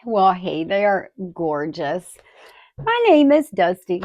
Well, hey there, gorgeous. My name is Dusty,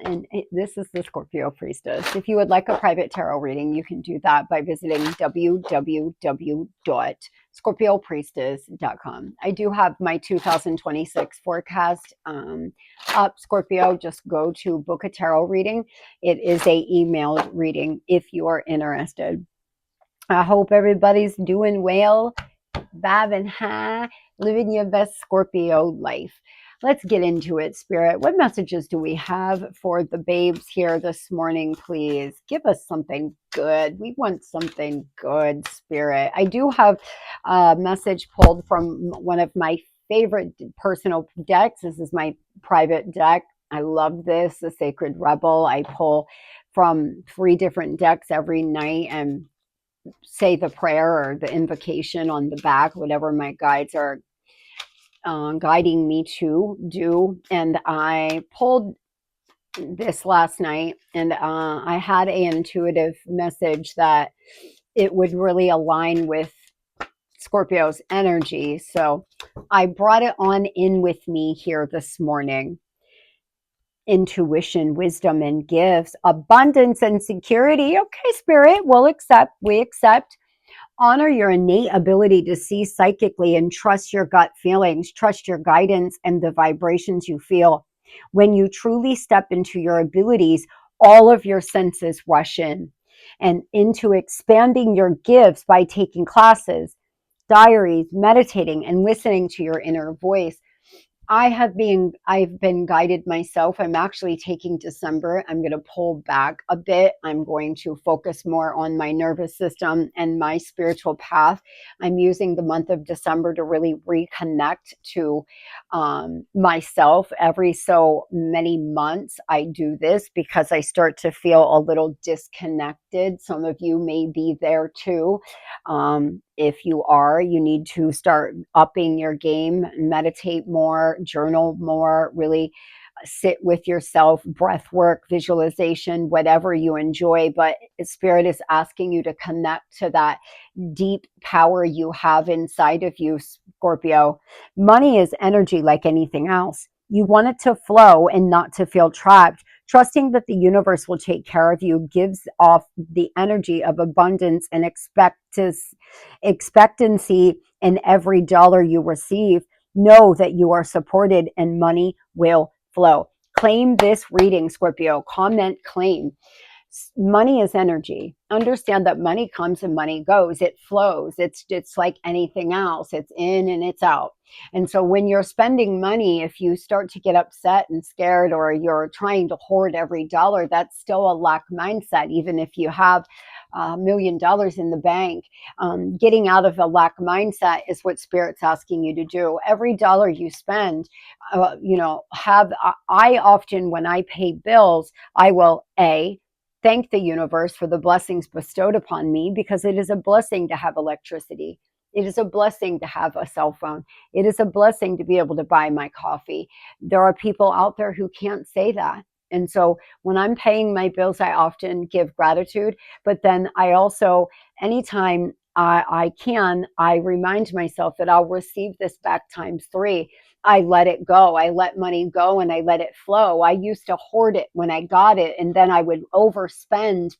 and this is the Scorpio Priestess. If you would like a private tarot reading, you can do that by visiting www.scorpiopriestess.com. I do have my 2026 forecast up, Scorpio. Just go to book a tarot reading. It is a emailed reading if you are interested. I hope everybody's doing well, vibing high, living your best Scorpio life. Let's get into it, Spirit. What messages do we have for the babes here this morning, please? Give us something good. We want something good, Spirit. I do have a message pulled from one of my favorite personal decks. This is my private deck. I love this, the Sacred Rebel. I pull from 3 different decks every night and say the prayer or the invocation on the back, whatever my guides are guiding me to do. And I pulled this last night, and I had an intuitive message that it would really align with Scorpio's energy. So I brought it on in with me here this morning. Intuition, wisdom, and gifts, abundance and security. Okay, Spirit, we accept. Honor your innate ability to see psychically and trust your gut feelings, trust your guidance and the vibrations you feel. When you truly step into your abilities, all of your senses rush in and into expanding your gifts by taking classes, diaries, meditating, and listening to your inner voice. I've been guided myself. I'm actually taking December. I'm going to pull back a bit. I'm going to focus more on my nervous system and my spiritual path. I'm using the month of December to really reconnect to myself. Every so many months, I do this because I start to feel a little disconnected. Some of you may be there too. If you are, you need to start upping your game, meditate more, journal more, really sit with yourself, breath work, visualization, whatever you enjoy. But Spirit is asking you to connect to that deep power you have inside of you, Scorpio. Money is energy like anything else. You want it to flow and not to feel trapped. Trusting that the universe will take care of you gives off the energy of abundance and expectancy in every dollar you receive. Know that you are supported and money will flow. Claim this reading, Scorpio. Comment, claim. Money is energy. Understand that money comes and money goes. It flows. It's like anything else. It's in and it's out. And so when you're spending money, if you start to get upset and scared, or you're trying to hoard every dollar, that's still a lack mindset. Even if you have $1 million in the bank, getting out of a lack mindset is what Spirit's asking you to do. Every dollar you spend, I often, when I pay bills, I will thank the universe for the blessings bestowed upon me, because it is a blessing to have electricity. It is a blessing to have a cell phone. It is a blessing to be able to buy my coffee. There are people out there who can't say that. And so when I'm paying my bills, I often give gratitude. But then I also, anytime I can, I remind myself that I'll receive this back times 3. I let it go. I let money go and I let it flow. I used to hoard it when I got it, and then I would overspend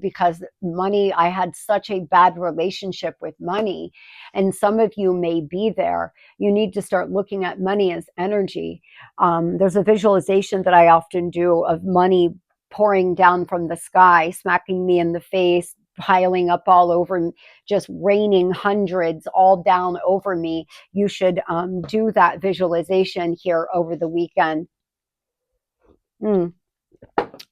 because money, I had such a bad relationship with money. And some of you may be there. You need to start looking at money as energy. There's a visualization that I often do of money pouring down from the sky, smacking me in the face, piling up all over, just raining hundreds all down over me. You should do that visualization here over the weekend. The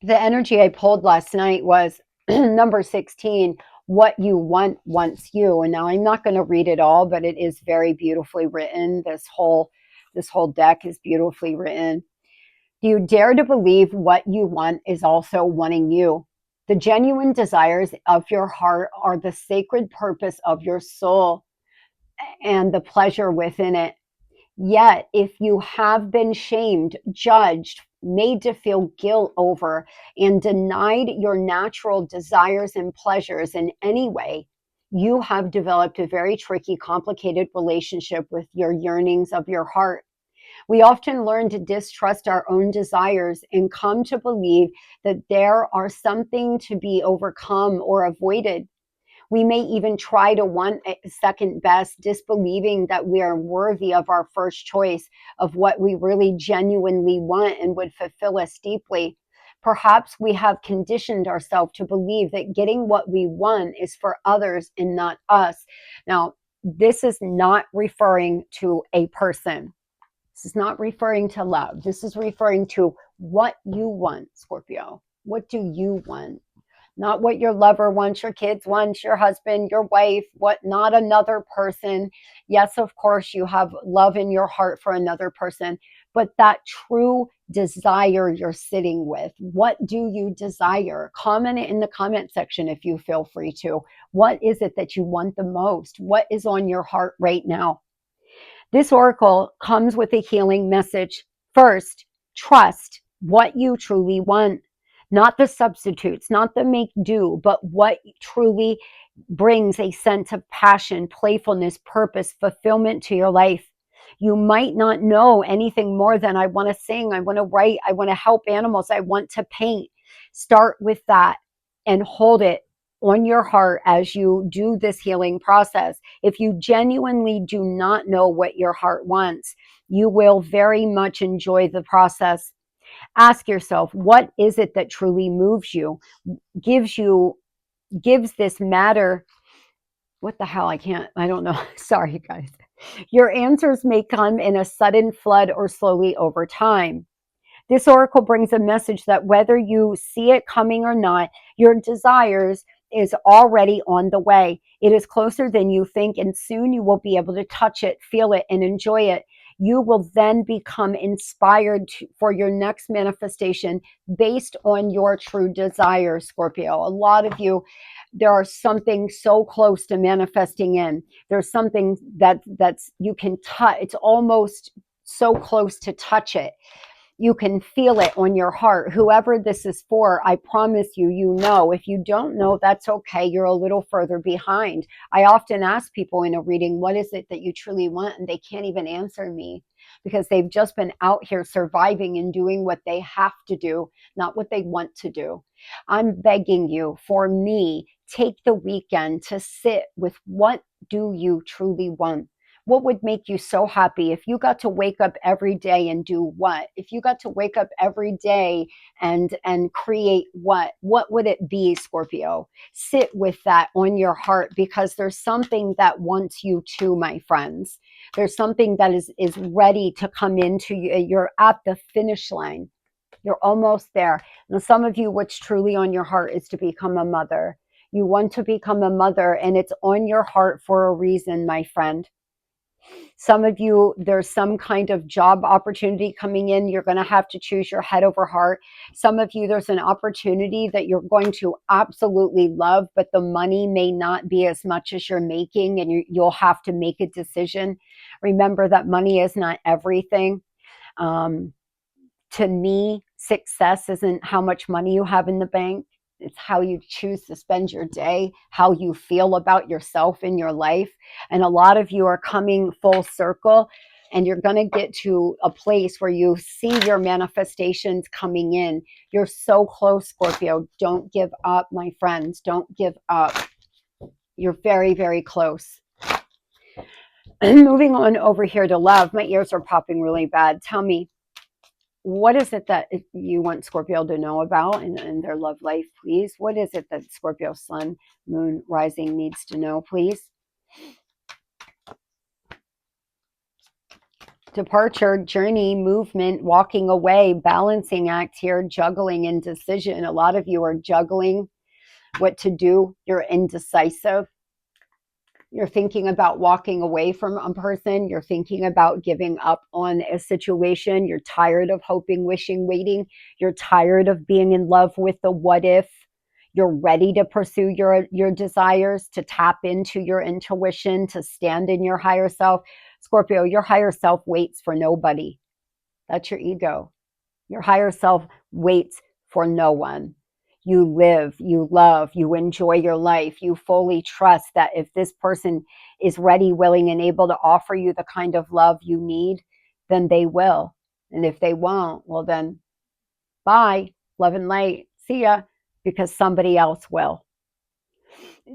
energy I pulled last night was number 16. What you want wants you. And now I'm not going to read it all, but it is very beautifully written. This whole deck is beautifully written. Do you dare to believe what you want is also wanting you? The genuine desires of your heart are the sacred purpose of your soul and the pleasure within it. Yet, if you have been shamed, judged, made to feel guilt over, and denied your natural desires and pleasures in any way, You have developed a very tricky, complicated relationship with your yearnings of your heart. We often learn to distrust our own desires and come to believe that there are something to be overcome or avoided. We may even try to want a second best, disbelieving that we are worthy of our first choice of what we really genuinely want and would fulfill us deeply. Perhaps we have conditioned ourselves to believe that getting what we want is for others and not us. Now, this is not referring to a person. This is not referring to love. This is referring to what you want, Scorpio. What do you want? Not what your lover wants, your kids want, your husband, your wife, what not another person. Yes, of course, you have love in your heart for another person, but that true desire you're sitting with. What do you desire? Comment it in the comment section if you feel free to. What is it that you want the most? What is on your heart right now? This oracle comes with a healing message. First, trust what you truly want, not the substitutes, not the make do, but what truly brings a sense of passion, playfulness, purpose, fulfillment to your life. You might not know anything more than I want to sing, I want to write, I want to help animals, I want to paint. Start with that and hold it on your heart as you do this healing process. If you genuinely do not know what your heart wants, you will very much enjoy the process. Ask yourself, what is it that truly moves you, gives this matter? What the hell? I don't know. Sorry, guys. Your answers may come in a sudden flood or slowly over time. This oracle brings a message that whether you see it coming or not, your desires is already on the way. It is closer than you think, and soon you will be able to touch it, feel it, and enjoy it. You will then become inspired for your next manifestation based on your true desire, Scorpio. A lot of you, there are something so close to manifesting in. There's something that's you can touch. It's almost so close to touch it. You can feel it on your heart. Whoever this is for, I promise you, you know. If you don't know, that's okay. You're a little further behind. I often ask people in a reading, what is it that you truly want? And they can't even answer me because they've just been out here surviving and doing what they have to do, not what they want to do. I'm begging you, for me, take the weekend to sit with what do you truly want? What would make you so happy if you got to wake up every day and do what? If you got to wake up every day and create what would it be, Scorpio? Sit with that on your heart, because there's something that wants you to, my friends. There's something that is ready to come into you. You're at the finish line. You're almost there. Now, some of you, what's truly on your heart is to become a mother. You want to become a mother, and it's on your heart for a reason, my friend. Some of you, there's some kind of job opportunity coming in. You're going to have to choose your head over heart. Some of you, there's an opportunity that you're going to absolutely love, but the money may not be as much as you're making, and you'll have to make a decision. Remember that money is not everything. To me, success isn't how much money you have in the bank. It's how you choose to spend your day, how you feel about yourself in your life. And a lot of you are coming full circle, and you're going to get to a place where you see your manifestations coming in. You're so close, Scorpio. Don't give up, my friends. Don't give up. You're very, very close. Moving on over here to love. My ears are popping really bad. Tell me, what is it that you want Scorpio to know about in their love life, please? What is it that Scorpio sun, moon, rising needs to know, please? Departure, journey, movement, walking away, balancing act here, juggling, indecision. A lot of you are juggling what to do. You're indecisive. You're thinking about walking away from a person. You're thinking about giving up on a situation. You're tired of hoping, wishing, waiting. You're tired of being in love with the what if. You're ready to pursue your desires, to tap into your intuition, to stand in your higher self. Scorpio, your higher self waits for nobody. That's your ego. Your higher self waits for no one. You live, you love, you enjoy your life. You fully trust that if this person is ready, willing, and able to offer you the kind of love you need, then they will. And if they won't, well, then bye, love and light, see ya, because somebody else will.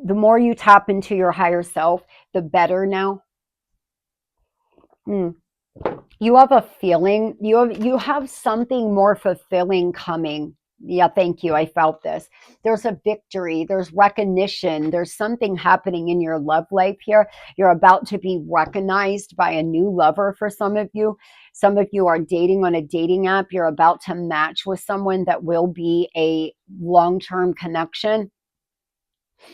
The more you tap into your higher self, the better now. Hmm. You have a feeling, you have something more fulfilling coming. Yeah, thank you. I felt this. There's a victory, there's recognition, there's something happening in your love life here. You're about to be recognized by a new lover for some of you. Some of you are dating on a dating app. You're about to match with someone that will be a long-term connection.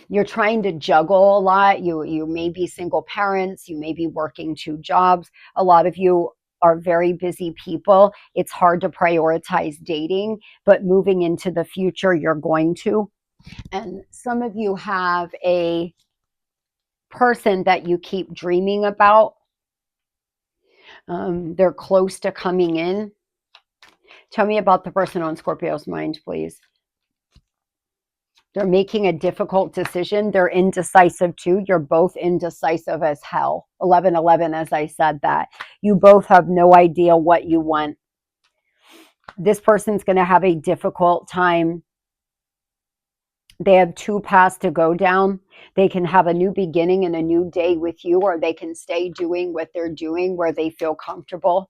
You're trying to juggle a lot. You may be single parents, you may be working two jobs. A lot of you are very busy people. It's hard to prioritize dating, but moving into the future, you're going to. And some of you have a person that you keep dreaming about. They're close to coming in. Tell me about the person on Scorpio's mind, please. They're making a difficult decision. They're indecisive too. You're both indecisive as hell. 1111, as I said that. You both have no idea what you want. This person's going to have a difficult time. They have two paths to go down. They can have a new beginning and a new day with you, or they can stay doing what they're doing where they feel comfortable.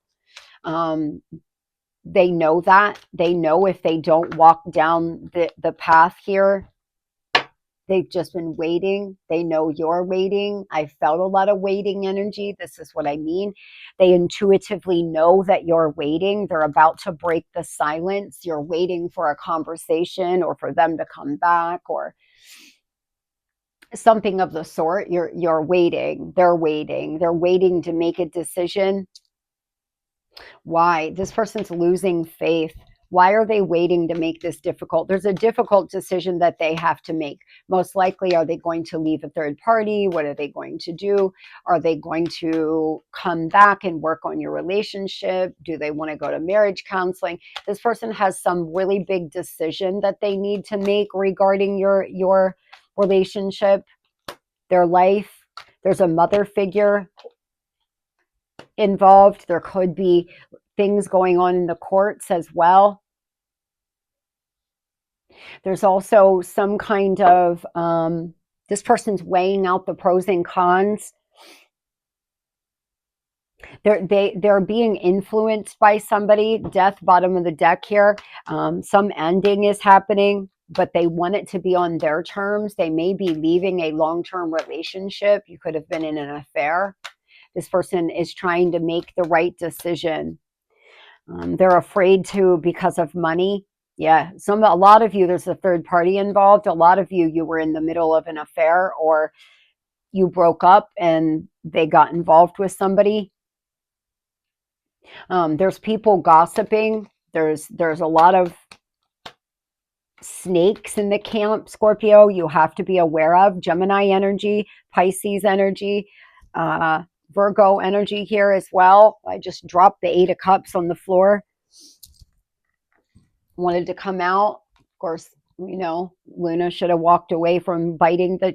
They know that. They know if they don't walk down the path here, they've just been waiting. They know you're waiting. I felt a lot of waiting energy. This is what I mean. They intuitively know that you're waiting. They're about to break the silence. You're waiting for a conversation or for them to come back or something of the sort. You're waiting. They're waiting. They're waiting to make a decision. Why? This person's losing faith. Why are they waiting to make this difficult? There's a difficult decision that they have to make. Most likely, are they going to leave a third party? What are they going to do? Are they going to come back and work on your relationship? Do they want to go to marriage counseling? This person has some really big decision that they need to make regarding your relationship, their life. There's a mother figure involved. There could be things going on in the courts as well. There's also some kind of, this person's weighing out the pros and cons. They're being influenced by somebody. Death, bottom of the deck here. Some ending is happening, but they want it to be on their terms. They may be leaving a long-term relationship. You could have been in an affair. This person is trying to make the right decision. They're afraid to because of money. Yeah, a lot of you, there's a third party involved. A lot of you were in the middle of an affair, or you broke up and they got involved with somebody. There's people gossiping. There's a lot of snakes in the camp, Scorpio. You have to be aware of Gemini energy, Pisces energy, Virgo energy here as well. I just dropped the 8 of Cups on the floor. Wanted to come out. Of course, Luna should have walked away from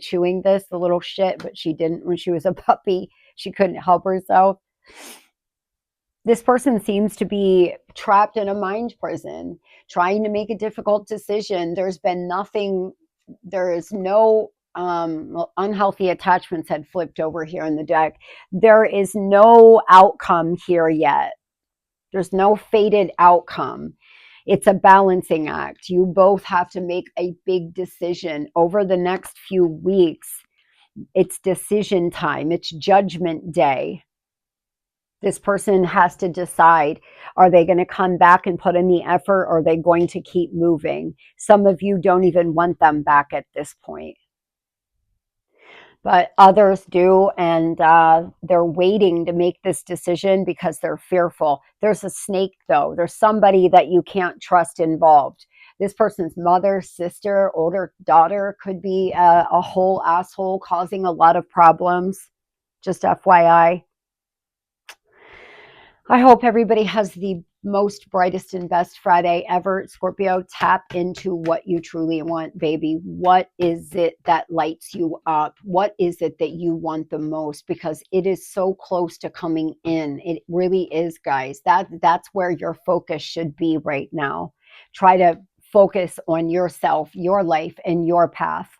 chewing this, the little shit, but she didn't when she was a puppy. She couldn't help herself. This person seems to be trapped in a mind prison, trying to make a difficult decision. There is no unhealthy attachments had flipped over here in the deck. There is no outcome here yet. There's no fated outcome. It's a balancing act. You both have to make a big decision over the next few weeks. It's decision time. It's judgment day. This person has to decide, are they going to come back and put in the effort, or are they going to keep moving? Some of you don't even want them back at this point, but others do, and they're waiting to make this decision because they're fearful. There's a snake, though. There's somebody that you can't trust involved. This person's mother, sister, older daughter could be a whole asshole causing a lot of problems. Just FYI. I hope everybody has the most brightest and best Friday ever. Scorpio, tap into what you truly want, baby. What is it that lights you up? What is it that you want the most? Because it is so close to coming in. It really is, guys. That's where your focus should be right now. Try to focus on yourself, your life, and your path.